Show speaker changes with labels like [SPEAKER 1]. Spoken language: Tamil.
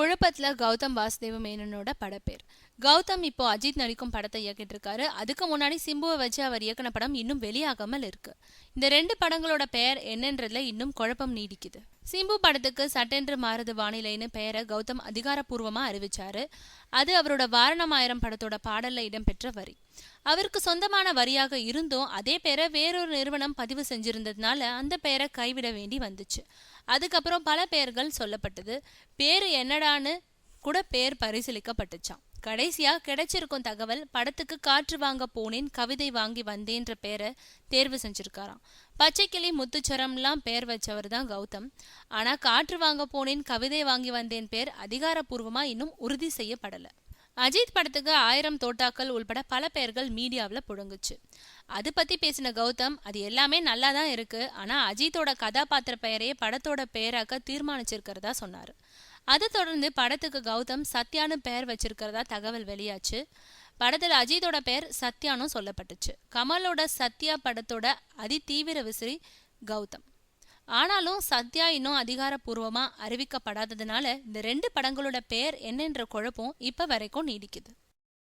[SPEAKER 1] குழப்பத்துல கௌதம் வாசுதேவ மேனனோட படப்பேர். கௌதம் இப்போ அஜித் நடிக்கும் படத்தை இயக்கிட்டு இருக்காரு. அதுக்கு முன்னாடி சிம்புவை வச்சு அவர் இயக்குன படம் இன்னும் வெளியாகாமல் இருக்கு. இந்த 2 படங்களோட பெயர் என்னன்றதுல இன்னும் குழப்பம் நீடிக்குது. சிம்பு படத்துக்கு சட்டென்று மாறுது வானிலைன்னு பெயரை கௌதம் அதிகாரப்பூர்வமா அறிவிச்சாரு. அது அவரோட வாரணமாயிரம் படத்தோட பாடல்ல இடம்பெற்ற வரி. அவருக்கு சொந்தமான வரியாக இருந்தும் அதே பேரை வேறொரு நிறுவனம் பதிவு செஞ்சிருந்ததுனால அந்த பெயரை கைவிட வேண்டி வந்துச்சு. அதுக்கப்புறம் பல பெயர்கள் சொல்லப்பட்டது. பேரு என்னடான்னு கூட பேர் பரிசீலிக்கப்பட்டுச்சான். கடைசியா கிடைச்சிருக்கும் தகவல் படத்துக்கு காற்று வாங்க போனேன் கவிதை வாங்கி வந்தேன்ற பேரை தேர்வு செஞ்சிருக்காராம். பச்சைக்கிளி முத்துச்சரம்லாம் பேர் வச்சவர் தான் கௌதம். ஆனா காற்று வாங்க போனேன் கவிதை வாங்கி வந்தேன் பேர் அதிகாரப்பூர்வமா இன்னும் உறுதி செய்யப்படல. அஜித் படத்துக்கு 1000 தோட்டாக்கள் உள்பட பல பெயர்கள் மீடியாவில் புழங்குச்சு. அது பத்தி பேசின கௌதம், அது எல்லாமே நல்லா தான் இருக்கு, ஆனா அஜித்தோட கதாபாத்திர பெயரையே படத்தோட பெயராக்க தீர்மானிச்சிருக்கிறதா சொன்னாரு. அதை தொடர்ந்து படத்துக்கு கௌதம் சத்யான்னு பெயர் வச்சிருக்கிறதா தகவல் வெளியாச்சு. படத்துல அஜித்தோட பெயர் சத்யானும் சொல்லப்பட்டுச்சு. கமலோட சத்யா படத்தோட அதி தீவிர விசிறி கௌதம். ஆனாலும் சத்யா இன்னும் அதிகாரப்பூர்வமா அறிவிக்கப்படாததுனால இந்த 2 படங்களோட பெயர் என்னன்ற குழப்பம் இப்ப வரைக்கும் நீடிக்குது.